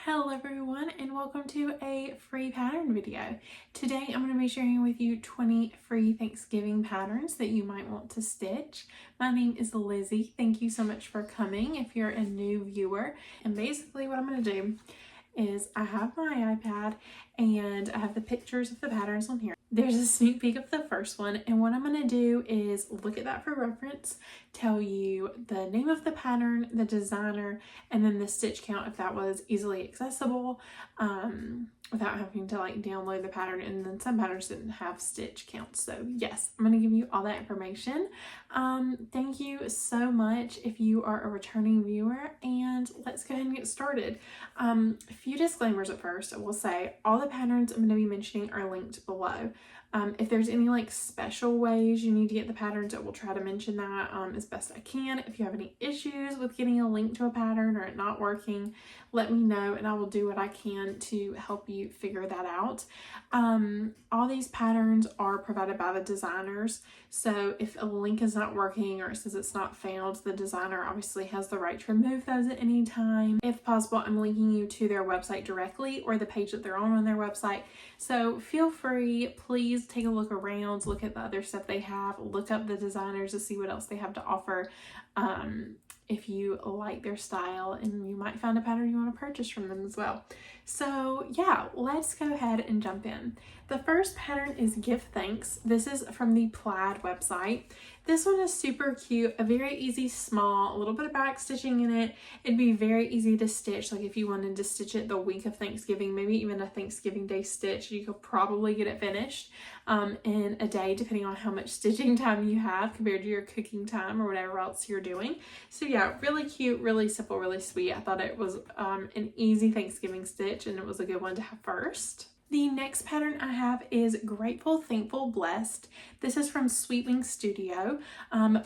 Hello everyone and welcome to a free pattern video. Today I'm going to be sharing with you 20 free Thanksgiving patterns that you might want to stitch. My name is Lizzie. Thank you so much for coming if you're a new viewer. And basically what I'm going to do is I have my iPad and I have the pictures of the patterns on here. There's a sneak peek of the first one, and what I'm going to do is look at that for reference, tell you the name of the pattern, the designer, and then the stitch count if that was easily accessible without having to download the pattern. And then some patterns didn't have stitch counts, so yes, I'm going to give you all that information. Thank you so much if you are a returning viewer, and let's go ahead and get started. A few disclaimers at first. I will say all the patterns I'm going to be mentioning are linked below. If there's any special ways you need to get the patterns, I will try to mention that as best I can. If you have any issues with getting a link to a pattern or it not working, let me know and I will do what I can to help you figure that out. All these patterns are provided by the designers, so if a link is not working or it says it's not found, the designer obviously has the right to remove those at any time. If possible, I'm linking you to their website directly or the page that they're on their website, so feel free, please take a look around, look at the other stuff they have, look up the designers to see what else they have to offer. If you like their style, and you might find a pattern you want to purchase from them as well. So yeah, let's go ahead and jump in. The first pattern is Give Thanks. This is from the Plaid website. This one is super cute, a very easy small, a little bit of back stitching in it. It'd be very easy to stitch, like if you wanted to stitch it the week of Thanksgiving, maybe even a Thanksgiving Day stitch, you could probably get it finished in a day, depending on how much stitching time you have compared to your cooking time or whatever else you're doing. So yeah, really cute, really simple, really sweet. I thought it was an easy Thanksgiving stitch, and it was a good one to have first. The next pattern I have is Grateful, Thankful, Blessed. This is from Sweetwing Studio,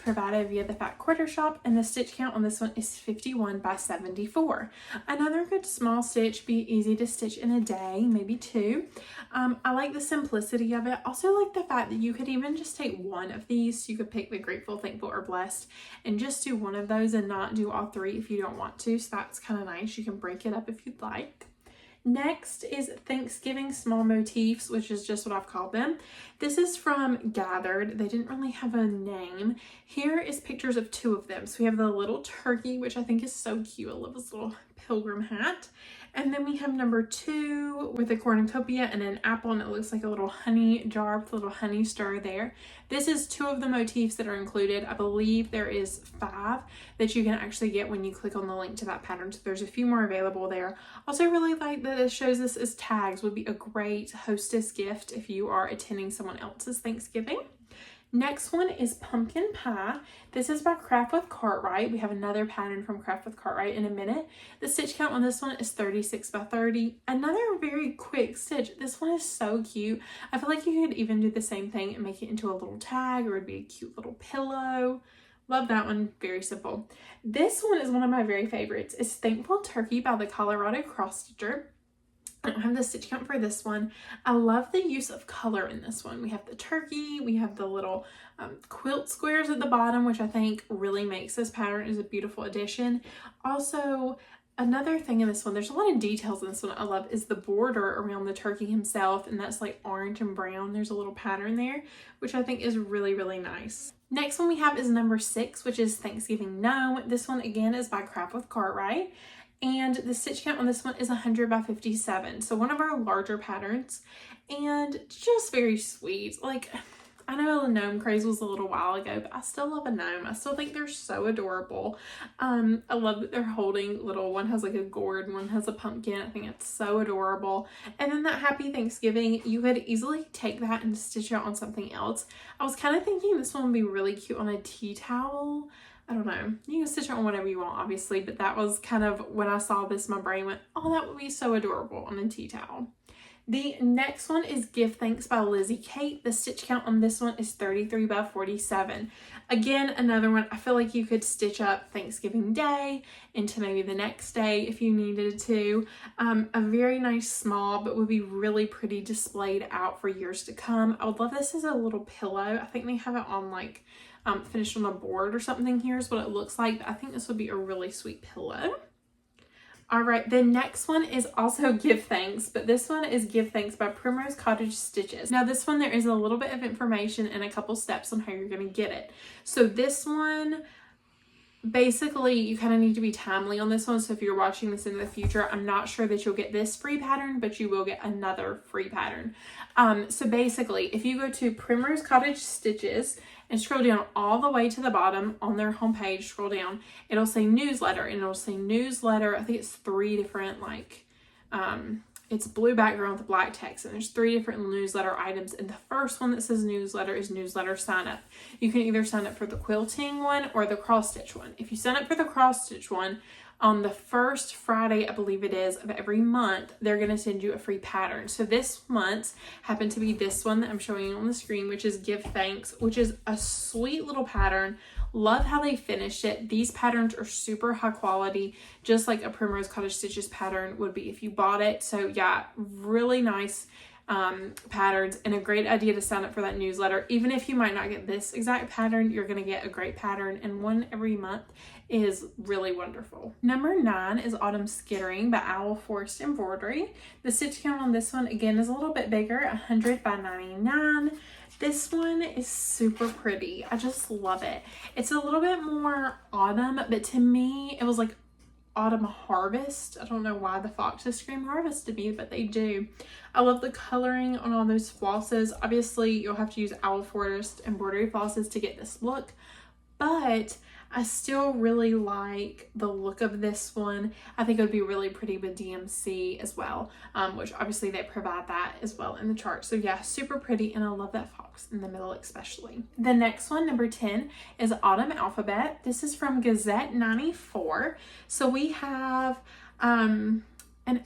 provided via the Fat Quarter Shop, and the stitch count on this one is 51 by 74. Another good small stitch, be easy to stitch in a day, maybe two. I like the simplicity of it. Also like the fact that you could even just take one of these. You could pick the Grateful, Thankful, or Blessed and just do one of those and not do all three if you don't want to. So that's kind of nice. You can break it up if you'd like. Next is Thanksgiving Small Motifs, which is just what I've called them. This is from Gathered. They didn't really have a name. Here is pictures of two of them. So we have the little turkey, which I think is so cute. I love his little pilgrim hat. And then we have number 2 with a cornucopia and an apple, and it looks like a little honey jar with a little honey stir there. This is 2 of the motifs that are included. I believe there is 5 that you can actually get when you click on the link to that pattern. So there's a few more available there. Also really like that it shows this as tags. Would be a great hostess gift if you are attending someone else's Thanksgiving. Next one is Pumpkin Pie. This is by Craft with Cartwright. We have another pattern from Craft with Cartwright in a minute. The stitch count on this one is 36 by 30. Another very quick stitch. This one is so cute. I feel like you could even do the same thing and make it into a little tag, or it'd be a cute little pillow. Love that one. Very simple. This one is one of my very favorites. It's Thankful Turkey by the Colorado Cross Stitcher. I don't have the stitch count for this one. I love the use of color in this one. We have the turkey, we have the little quilt squares at the bottom, which I think really makes this pattern is a beautiful addition. Also, another thing in this one, there's a lot of details in this one I love, is the border around the turkey himself, and that's like orange and brown. There's a little pattern there, which I think is really, really nice. Next one we have is number 6, which is Thanksgiving Gnome. This one again is by Craft with Cartwright. And the stitch count on this one is 100 by 57. So one of our larger patterns, and just very sweet. Like, I know the gnome craze was a little while ago, but I still love a gnome. I still think they're so adorable. I love that they're holding little, one has like a gourd, one has a pumpkin. I think it's so adorable. And then that Happy Thanksgiving, you could easily take that and stitch it on something else. I was kind of thinking this one would be really cute on a tea towel. I don't know. You can stitch it on whatever you want, obviously, but that was kind of when I saw this, my brain went, oh, that would be so adorable on a tea towel. The next one is Give Thanks by Lizzie Kate. The stitch count on this one is 33 by 47. Again, another one, I feel like you could stitch up Thanksgiving Day into maybe the next day if you needed to. A very nice small, but would be really pretty displayed out for years to come. I would love this as a little pillow. I think they have it on like finished on a board or something. Here's what it looks like. I think this would be a really sweet pillow. All right, the next one is also Give Thanks, but this one is Give Thanks by Primrose Cottage Stitches. Now this one, there is a little bit of information and a couple steps on how you're going to get it. So this one, basically, you kind of need to be timely on this one. So if you're watching this in the future, I'm not sure that you'll get this free pattern, but you will get another free pattern. So basically, if you go to Primrose Cottage Stitches and scroll down all the way to the bottom on their homepage, scroll down, it'll say newsletter, and it'll say newsletter. I think it's 3 different, like, it's blue background with black text, and there's 3 different newsletter items. And the first one that says newsletter is newsletter sign up. You can either sign up for the quilting one or the cross stitch one. If you sign up for the cross stitch one, on the first Friday, I believe it is, of every month, they're going to send you a free pattern. So this month happened to be this one that I'm showing you on the screen, which is Give Thanks, which is a sweet little pattern. Love how they finished it. These patterns are super high quality, just like a Primrose Cottage Stitches pattern would be if you bought it. So yeah, really nice patterns, and a great idea to sign up for that newsletter. Even if you might not get this exact pattern, you're going to get a great pattern, and one every month is really wonderful. Number 9 is Autumn Skittering by Owl Forest Embroidery. The stitch count on this one again is a little bit bigger, 100 by 99. This one is super pretty. I just love it. It's a little bit more autumn, but to me it was like autumn harvest. I don't know why the foxes scream harvest to me, but they do. I love the coloring on all those flosses. Obviously you'll have to use Owl Forest embroidery flosses to get this look, but I still really like the look of this one. I think it would be really pretty with DMC as well, which obviously they provide that as well in the chart. So yeah, super pretty, and I love that fox in the middle especially. The next one, number 10, is Autumn Alphabet. This is from Gazette 94. So we have an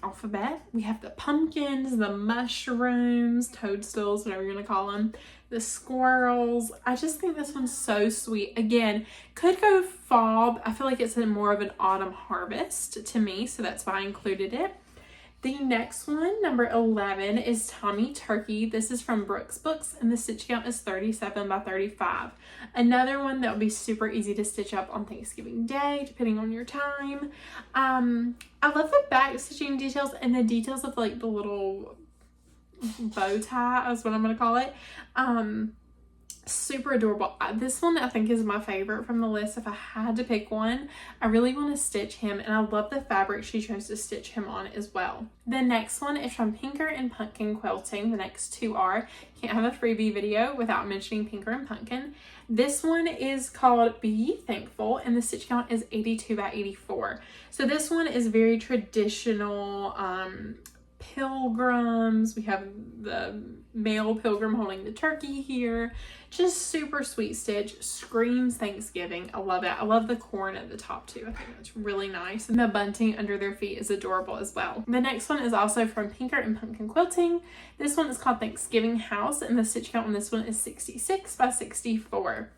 alphabet. We have the pumpkins, the mushrooms, toadstools, whatever you're gonna call them, the squirrels. I just think this one's so sweet. Again, could go fall. I feel like it's more of an autumn harvest to me, so that's why I included it. The next one, number 11, is Tommy Turkey. This is from Brooks Books, and the stitch count is 37 by 35. Another one that will be super easy to stitch up on Thanksgiving Day, depending on your time. I love the back stitching details and the details of like the little bow tie is what I'm going to call it. Super adorable. This one I think is my favorite from the list. If I had to pick one, I really want to stitch him, and I love the fabric she chose to stitch him on as well. The next one is from Pinker and Pumpkin Quilting. The next 2 are. Can't have a freebie video without mentioning Pinker and Pumpkin. This one is called Be Ye Thankful, and the stitch count is 82 by 84. So this one is very traditional pilgrims. We have the male pilgrim holding the turkey here. Just super sweet stitch. Screams Thanksgiving. I love it. I love the corn at the top too. I think that's really nice. And the bunting under their feet is adorable as well. The next one is also from Pinker and Pumpkin Quilting. This one is called Thanksgiving House, and the stitch count on this one is 66 by 64.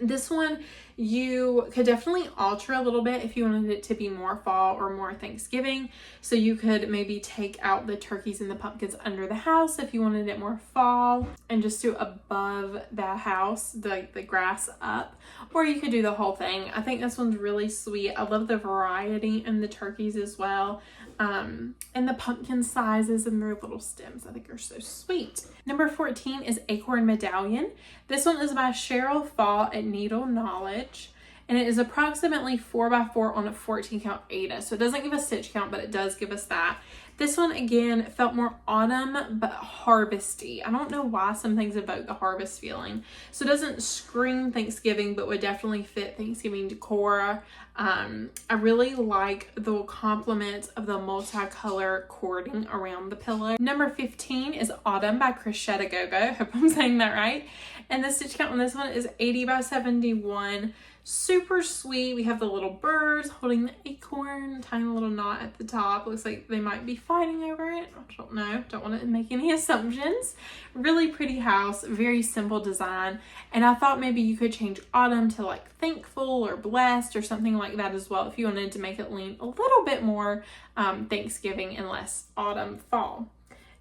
This one you could definitely alter a little bit if you wanted it to be more fall or more Thanksgiving. So you could maybe take out the turkeys and the pumpkins under the house if you wanted it more fall, and just do above the house, the grass up, or you could do the whole thing. I think this one's really sweet. I love the variety in the turkeys as well. And the pumpkin sizes and their little stems I think are so sweet. Number 14 is Acorn Medallion. This one is by Cheryl Fall at Needle Knowledge, and it is approximately 4 by 4 on a 14 count Aida. So it doesn't give a stitch count, but it does give us that. This one again felt more autumn but harvesty. I don't know why some things evoke the harvest feeling. So it doesn't scream Thanksgiving, but would definitely fit Thanksgiving decor. I really like the complement of the multicolor cording around the pillow. Number 15 is Autumn by Crochet Go. Hope I'm saying that right. And the stitch count on this one is 80 by 71. Super sweet. We have the little birds holding the acorn, tiny little knot at the top. Looks like they might be fighting over it. I don't know. Don't want to make any assumptions. Really pretty house. Very simple design. And I thought maybe you could change autumn to like thankful or blessed or something like that as well if you wanted to make it lean a little bit more Thanksgiving and less autumn fall.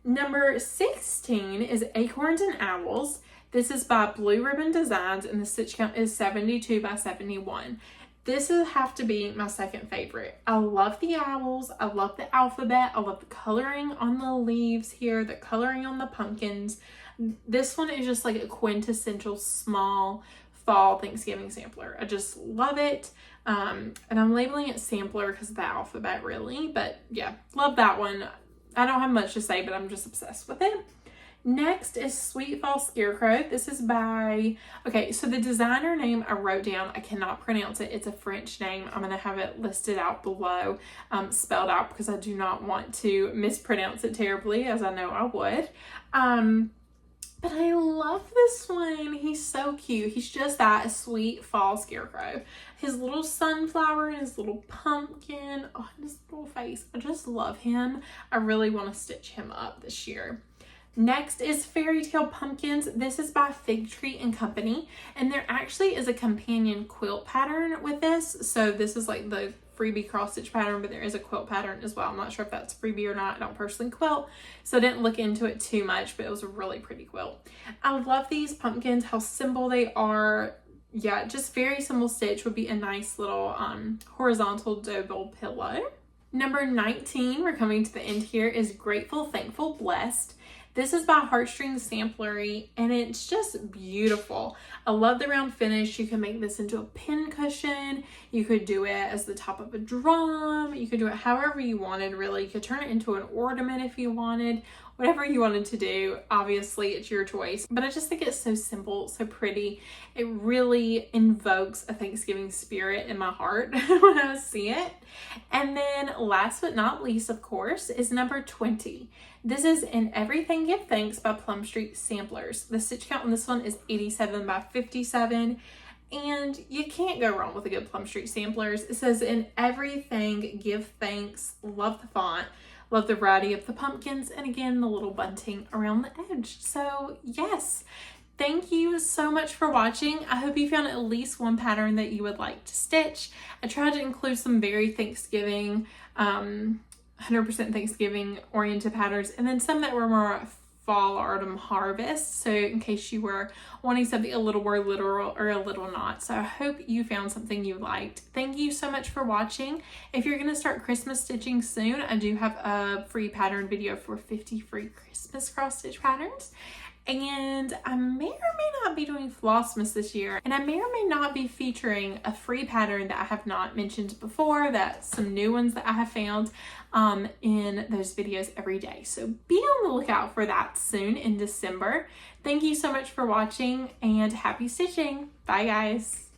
Number 16 is Acorns and Owls. This is by Blue Ribbon Designs, and the stitch count is 72 by 71. This would have to be my second favorite. I love the owls. I love the alphabet. I love the coloring on the leaves here, the coloring on the pumpkins. This one is just like a quintessential small fall Thanksgiving sampler. I just love it. And I'm labeling it sampler because of the alphabet really, but yeah, love that one. I don't have much to say, but I'm just obsessed with it. Next is Sweet Fall Scarecrow. This is by, okay, so the designer name I wrote down, I cannot pronounce it. It's a French name. I'm going to have it listed out below, spelled out, because I do not want to mispronounce it terribly, as I know I would. But I love this one. He's so cute. He's just that, a sweet fall scarecrow. His little sunflower and his little pumpkin. Oh, and his little face. I just love him. I really want to stitch him up this year. Next is Fairy Tale Pumpkins. This is by Fig Tree and Company, and there actually is a companion quilt pattern with this. So this is like the freebie cross stitch pattern, but there is a quilt pattern as well. I'm not sure if that's freebie or not. I don't personally quilt, so I didn't look into it too much, but it was a really pretty quilt. I love these pumpkins, how simple they are. Yeah, just very simple stitch would be a nice little horizontal double pillow. Number 19, we're coming to the end here, is Grateful, Thankful, Blessed. This is by Heartstrings Samplery, and it's just beautiful. I love the round finish. You can make this into a pin cushion. You could do it as the top of a drum. You could do it however you wanted, really. You could turn it into an ornament if you wanted. Whatever you wanted to do, obviously it's your choice. But I just think it's so simple, so pretty. It really invokes a Thanksgiving spirit in my heart when I see it. And then last but not least, of course, is number 20. This is In Everything Give Thanks by Plum Street Samplers. The stitch count on this one is 87 by 57. And you can't go wrong with a good Plum Street Samplers. It says, in everything, give thanks. Love the font. Love the variety of the pumpkins. And again, the little bunting around the edge. So yes, thank you so much for watching. I hope you found at least one pattern that you would like to stitch. I tried to include some very Thanksgiving, 100% Thanksgiving oriented patterns, and then some that were more fall, autumn, harvest. So in case you were wanting something a little more literal or a little not. So I hope you found something you liked. Thank you so much for watching. If you're going to start Christmas stitching soon, I do have a free pattern video for 50 free Christmas cross stitch patterns. And I may or may not be doing Flossmas this year, and I may or may not be featuring a free pattern that I have not mentioned before, that's some new ones that I have found in those videos every day. So be on the lookout for that soon in December. Thank you so much for watching, and happy stitching. Bye guys.